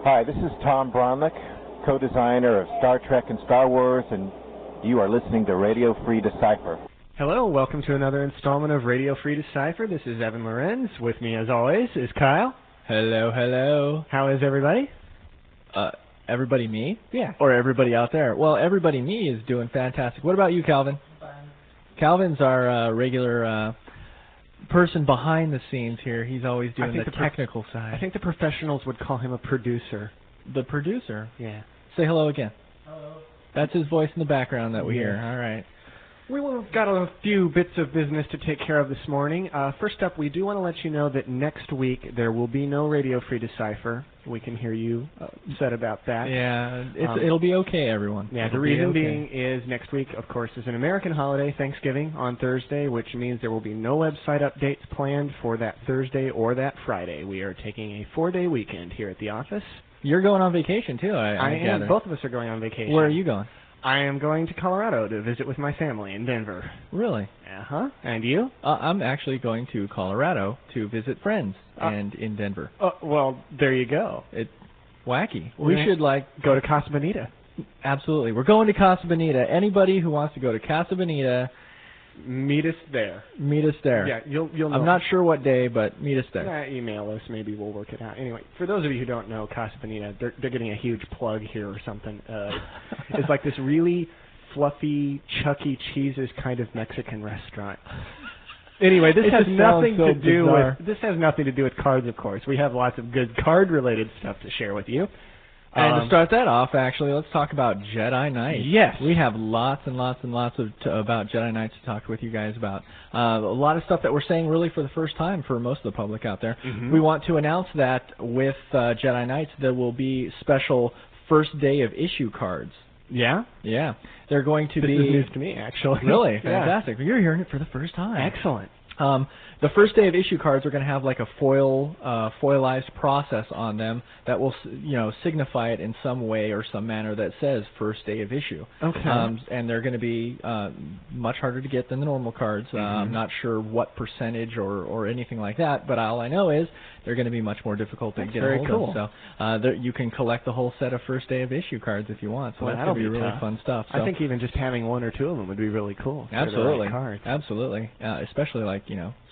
Hi, this is Tom Bronlick, co-designer of Star Trek and Star Wars, and you are listening to Radio Free Decipher. Hello, welcome to another installment of Radio Free Decipher. This is Evan Lorenz. With me, as always, is Kyle. Hello, hello. How is everybody? Everybody me? Yeah. Or everybody out there? Well, everybody me is doing fantastic. What about you, Calvin? Fine. Calvin's our regular person behind the scenes here. He's always doing the technical side. I think the professionals would call him a producer. The producer? Yeah. Say hello again. Hello. That's his voice in the background that we hear. All right. We've got a few bits of business to take care of this morning. First up, we do want to let you know that next week there will be no Radio Free Decipher. We can hear you upset about that. Yeah, it'll be okay, everyone. Yeah, the reason being is next week, of course, is an American holiday, Thanksgiving, on Thursday, which means there will be no website updates planned for that Thursday or that Friday. We are taking a 4-day weekend here at the office. You're going on vacation, too, I am. gather. Both of us are going on vacation. Where are you going? I am going to Colorado to visit with my family in Denver. Really? Uh-huh. And you? I'm actually going to Colorado to visit friends and in Denver. Well, there you go. It's wacky. We should, go to Casa Bonita. Absolutely. We're going to Casa Bonita. Anybody who wants to go to Casa Bonita, meet us there. Meet us there. Yeah, you'll know. I'm not sure what day, but meet us there. Email us. Maybe we'll work it out. Anyway, for those of you who don't know Casa Bonita, they're getting a huge plug here or something. It's like this really fluffy Chuck E. Cheese's kind of Mexican restaurant. Anyway, this has nothing to do with cards, of course. We have lots of good card-related stuff to share with you. And to start that off, actually, let's talk about Jedi Knights. Yes. We have lots and lots and lots about Jedi Knights to talk with you guys about. A lot of stuff that we're saying really for the first time for most of the public out there. Mm-hmm. We want to announce that with Jedi Knights there will be special first day of issue cards. Yeah? Yeah. They're going to be... This is news to me, actually. Really? Fantastic. Yeah. You're hearing it for the first time. Excellent. The first day of issue cards are going to have like a foilized process on them that will, signify it in some way or some manner that says first day of issue. Okay. And they're going to be much harder to get than the normal cards. Mm-hmm. I'm not sure what percentage or anything like that, but all I know is they're going to be much more difficult to get a hold of. So you can collect the whole set of first day of issue cards if you want. So that's going to be really fun stuff. So I think even just having one or two of them would be really cool. Absolutely. Cards. Absolutely. Especially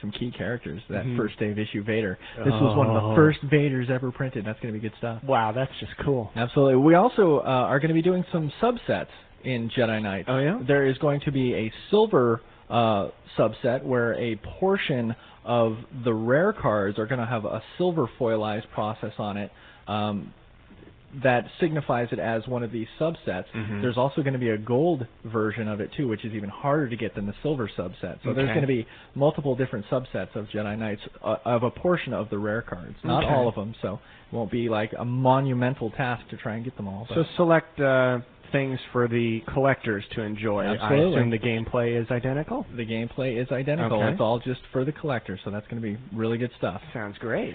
some key characters. That first day of issue Vader. This was one of the first Vaders ever printed. That's going to be good stuff. Wow, that's just cool. Absolutely. We also are going to be doing some subsets in Jedi Knights. Oh, yeah? There is going to be a silver subset where a portion of the rare cards are going to have a silver foilized process on it. That signifies it as one of these subsets. Mm-hmm. There's also going to be a gold version of it, too, which is even harder to get than the silver subset. So there's going to be multiple different subsets of Jedi Knights of a portion of the rare cards. Not all of them, so it won't be like a monumental task to try and get them all. So select things for the collectors to enjoy. Absolutely. I assume the gameplay is identical? The gameplay is identical. Okay. It's all just for the collectors, so that's going to be really good stuff. Sounds great.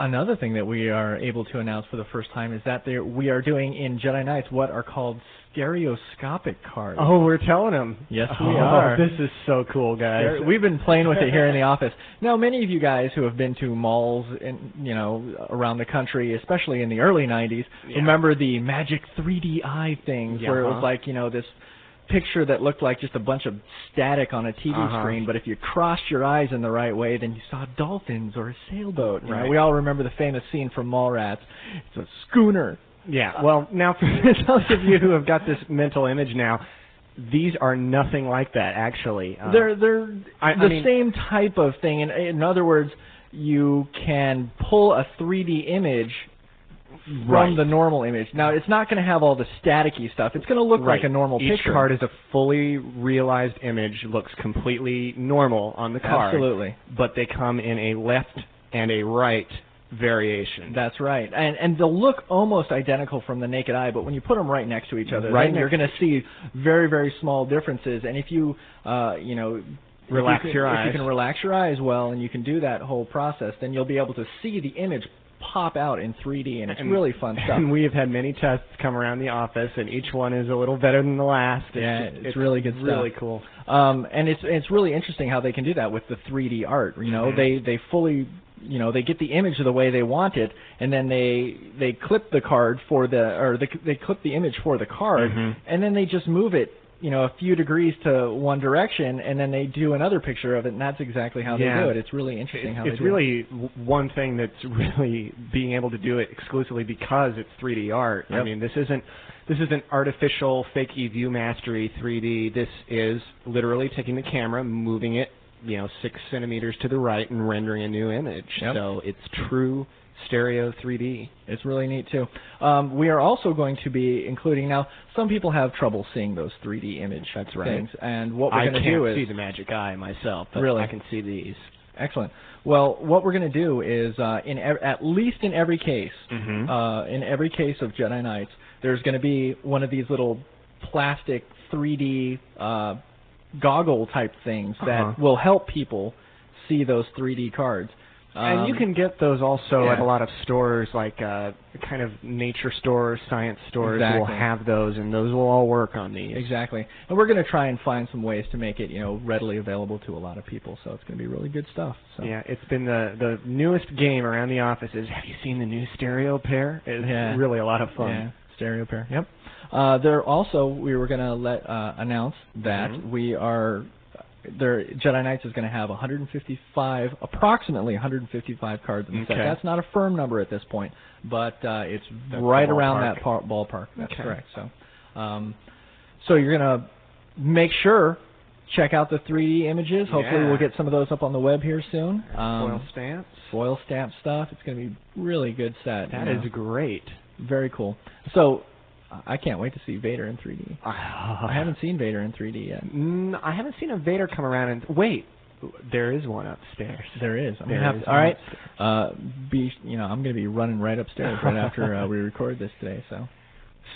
Another thing that we are able to announce for the first time is that we are doing in Jedi Knights what are called stereoscopic cards. Oh, we're telling them. Yes, we are. This is so cool, guys. We've been playing with it here in the office. Now, many of you guys who have been to malls around the country, especially in the early 90s, remember the Magic 3D Eye things where it was like, this picture that looked like just a bunch of static on a TV screen, but if you crossed your eyes in the right way, then you saw dolphins or a sailboat. Right. We all remember the famous scene from Mallrats. It's a schooner. Yeah, well, now for those of you who have got this mental image now, these are nothing like that, actually. They're the same type of thing. In other words, you can pull a 3D image from the normal image. Now, it's not going to have all the staticky stuff. It's going to look like a normal picture. Each card is a fully realized image, looks completely normal on the card. Absolutely. But they come in a left and a right variation. That's right. And they'll look almost identical from the naked eye, but when you put them right next to each other, then you're going to see very, very small differences. And if you, relax your eyes. If you can relax your eyes well and you can do that whole process, then you'll be able to see the image pop out in 3D, and it's really fun stuff. And we have had many tests come around the office, and each one is a little better than the last. It's really good stuff. Really cool. And it's really interesting how they can do that with the 3D art. They fully they get the image the way they want it, and then they clip the card they clip the image for the card, and then they just move it, a few degrees to one direction, and then they do another picture of it, and that's exactly how they do it. It's really interesting how they do it. It's really one thing that's really being able to do it exclusively because it's 3D art. Yep. I mean, this isn't artificial fake view mastery 3D. This is literally taking the camera, moving it, 6 centimeters to the right, and rendering a new image. Yep. So it's true stereo 3D. It's really neat too. We are also going to be including, now some people have trouble seeing those 3D image things, and what we're going to do is... I can't see the magic eye myself, but really? I can see these. Excellent. Well, what we're going to do is, at least in every case, in every case of Jedi Knights, there's going to be one of these little plastic 3D goggle type things that will help people see those 3D cards. And you can get those also at a lot of stores, like kind of nature stores, science stores will have those, and those will all work on these. Exactly. And we're going to try and find some ways to make it, readily available to a lot of people, so it's going to be really good stuff. So. Yeah, it's been the newest game around the office is, have you seen the new stereo pair? It's really a lot of fun. Yeah, stereo pair, yep. We were going to announce that Jedi Knights is going to have approximately 155 cards in the set. That's not a firm number at this point, but it's right around that ballpark. That's correct. So you're going to make sure, check out the 3D images. Hopefully we'll get some of those up on the web here soon. Foil stamps. Foil stamp stuff. It's going to be really good set. That is great. Very cool. So I can't wait to see Vader in 3D. I haven't seen Vader in 3D yet. I haven't seen a Vader come around and... Wait, there is one upstairs. There is. I'm right. I'm going to be running right upstairs right after we record this today. So,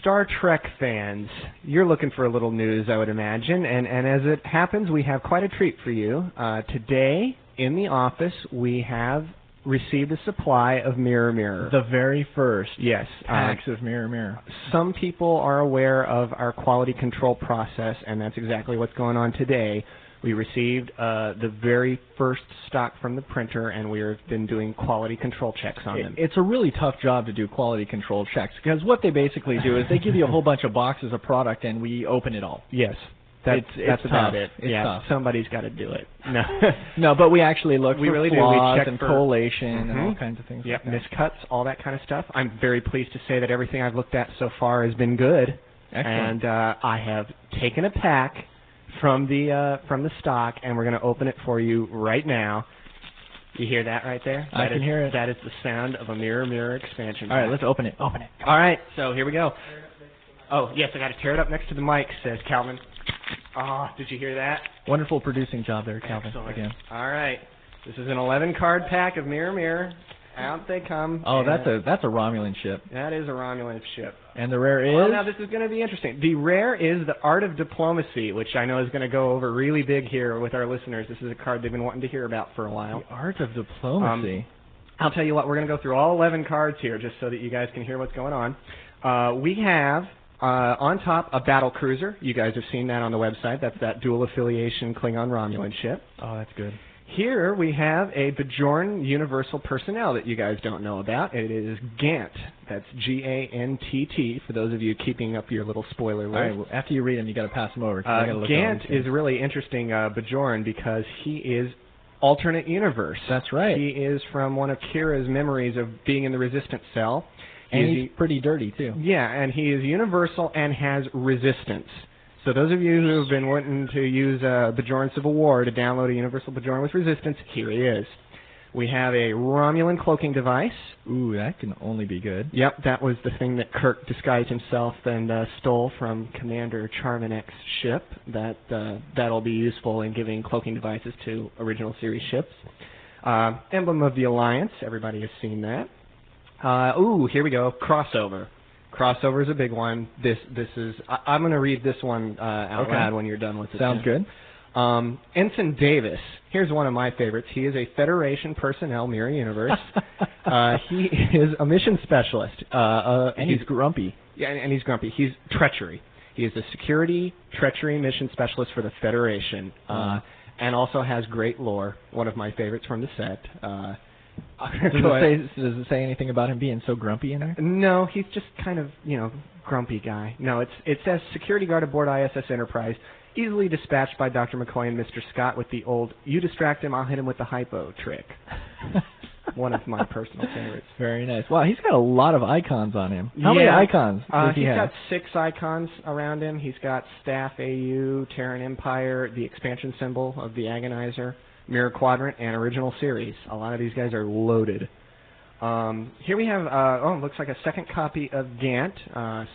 Star Trek fans, you're looking for a little news, I would imagine, and as it happens, we have quite a treat for you. Today, in the office, we have received a supply of Mirror. The very first packs of Mirror. Some people are aware of our quality control process, and that's exactly what's going on today. We received the very first stock from the printer, and we've been doing quality control checks on them. It's a really tough job to do quality control checks, because what they basically do is they give you a whole bunch of boxes of product, and we open it all. Yes. That's about it. It's tough. Somebody's got to do it. No, no, but we actually look for really flaws we check and for collation and all kinds of things. Yep, like miscuts, all that kind of stuff. I'm very pleased to say that everything I've looked at so far has been good. Excellent. And I have taken a pack from the stock, and we're going to open it for you right now. You hear that right there? I can hear it. That is the sound of a Mirror expansion. All right, let's open it. All right, so here we go. Oh, yes, I got to tear it up next to the mic, says Calvin. Oh, did you hear that? Wonderful producing job there, Calvin. Excellent. Again. All right. This is an 11-card pack of Mirror. Out they come. Oh, that's a Romulan ship. That is a Romulan ship. And the rare is? Well, now this is going to be interesting. The rare is the Art of Diplomacy, which I know is going to go over really big here with our listeners. This is a card they've been wanting to hear about for a while. The Art of Diplomacy. I'll tell you what, we're going to go through all 11 cards here just so that you guys can hear what's going on. We have... on top, a battle cruiser. You guys have seen that on the website. That's that dual affiliation Klingon-Romulan ship. Oh, that's good. Here we have a Bajoran Universal personnel that you guys don't know about. It is Gant. That's G-A-N-T-T, for those of you keeping up your little spoiler list. All right, well, after you read them, you got to pass them over. Gant is really interesting, Bajoran, because he is alternate universe. That's right. He is from one of Kira's memories of being in the resistance cell. And he's pretty dirty, too. Yeah, and he is universal and has resistance. So those of you who have been wanting to use Bajoran Civil War to download a Universal Bajoran with resistance, here he is. We have a Romulan cloaking device. Ooh, that can only be good. Yep, that was the thing that Kirk disguised himself and stole from Commander Charmanek's ship. That'll be useful in giving cloaking devices to original series ships. Emblem of the Alliance, everybody has seen that. Here we go. Crossover. Crossover is a big one. This is. I'm going to read this one out loud when you're done with it. Sounds good. Ensign Davis. Here's one of my favorites. He is a Federation personnel Mirror Universe. He is a mission specialist. And he's grumpy. Yeah, and he's grumpy. He's treachery. He is a security treachery mission specialist for the Federation, and also has great lore. One of my favorites from the set. Does it say anything about him being so grumpy in there? No, he's just kind of, grumpy guy. No, it says security guard aboard ISS Enterprise, easily dispatched by Dr. McCoy and Mr. Scott with the old, you distract him, I'll hit him with the hypo trick. One of my personal favorites. Very nice. Wow, he's got a lot of icons on him. How many icons does he have? He's got 6 icons around him. He's got Staff AU, Terran Empire, the expansion symbol of the Agonizer, Mirror Quadrant, and Original Series. A lot of these guys are loaded. Here we have, it looks like a second copy of Gant,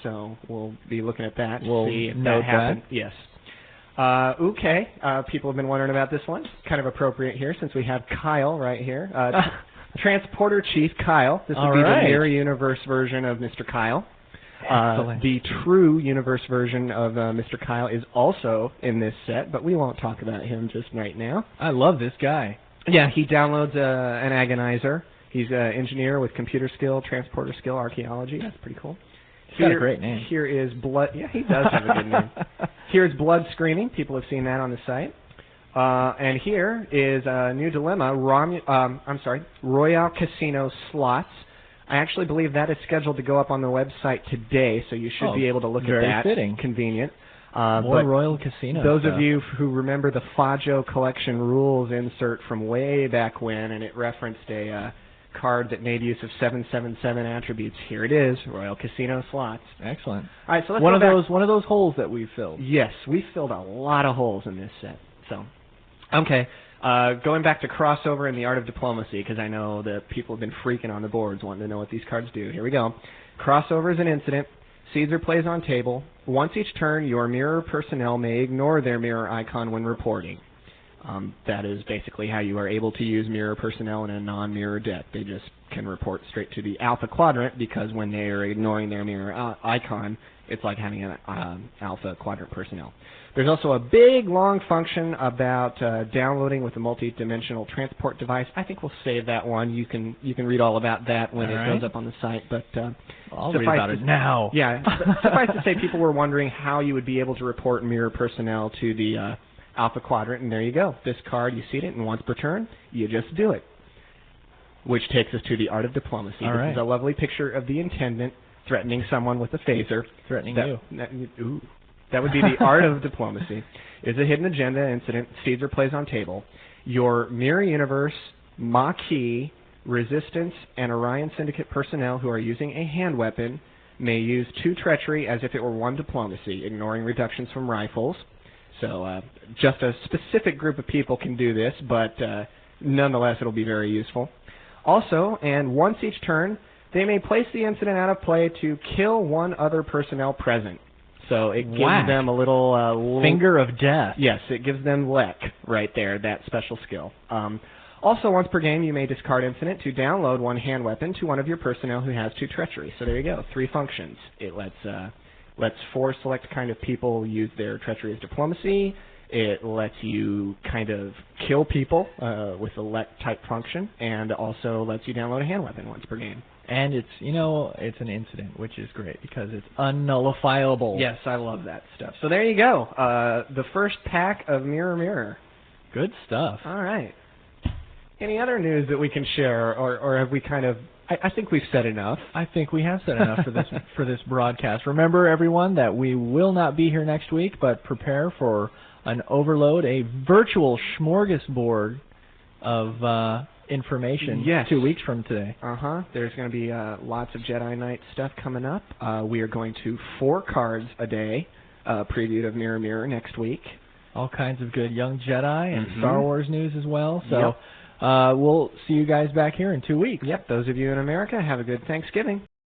so we'll be looking at that to see if that happened. Yes. Okay, people have been wondering about this one. Kind of appropriate here since we have Kyle right here. Transporter Chief Kyle. This would be the Mirror Universe version of Mr. Kyle. The true universe version of Mr. Kyle is also in this set, but we won't talk about him just right now. I love this guy. Yeah, he downloads an Agonizer. He's an engineer with computer skill, transporter skill, archaeology. That's pretty cool. He's got a great name. Here is Blood. Yeah, he does have a good name. Here's Blood Screaming. People have seen that on the site. And here is a new dilemma. Royale Casino Slots. I actually believe that is scheduled to go up on the website today, so you should be able to look at that. Very fitting. Convenient. More Royal Casino Those stuff. of you who remember the Fajo Collection Rules insert from way back when, and it referenced a card that made use of 777 attributes. Here it is, Royal Casino Slots. Excellent. All right, so let's one of those holes that we filled. Yes, we filled a lot of holes in this set. So, okay, going back to crossover and the art of diplomacy, because I know that people have been freaking on the boards wanting to know what these cards do. Here we go. Crossover is an incident. Seeds are plays on table. Once each turn, your mirror personnel may ignore their mirror icon when reporting. That is basically how you are able to use mirror personnel in a non-mirror deck. They just can report straight to the Alpha Quadrant because when they are ignoring their mirror icon, it's like having an Alpha Quadrant personnel. There's also a big, long function about downloading with a multi-dimensional transport device. I think we'll save that one. You can read all about that when it goes up on the site. But I'll read about it now. Yeah, suffice to say, people were wondering how you would be able to report mirror personnel to the Alpha Quadrant, and there you go. This card, you see it, and once per turn, you just do it. Which takes us to the art of diplomacy. This is a lovely picture of the Intendant threatening someone with a phaser. Threatening you. That would be the art of diplomacy. Is a hidden agenda incident. Seeds are plays on table. Your Mirror Universe, Maquis, Resistance, and Orion Syndicate personnel who are using a hand weapon may use 2 treachery as if it were 1 diplomacy, ignoring reductions from rifles. So just a specific group of people can do this, but nonetheless it'll be very useful. Also, and once each turn, they may place the incident out of play to kill 1 other personnel present. So it gives them a little finger of death. Yes, it gives them Lek right there, that special skill. Also, once per game, you may discard incident to download 1 hand weapon to one of your personnel who has 2 treachery. So there you go, 3 functions. It lets 4 select kind of people use their treachery as diplomacy. It lets you kind of kill people with a Lek type function, and also lets you download a hand weapon once per game. And it's, it's an incident, which is great because it's unnullifiable. Yes, I love that stuff. So there you go. The first pack of Mirror Mirror. Good stuff. All right. Any other news that we can share, or have we kind of... I think we've said enough. I think we have said enough for this broadcast. Remember, everyone, that we will not be here next week, but prepare for an overload, a virtual smorgasbord of information 2 weeks from today. There's going to be lots of Jedi Knights stuff coming up. We are going to 4 cards a day preview of Mirror Mirror next week. All kinds of good Young Jedi and Star Wars news as well. So we'll see you guys back here in 2 weeks. Yep. Those of you in America, have a good Thanksgiving.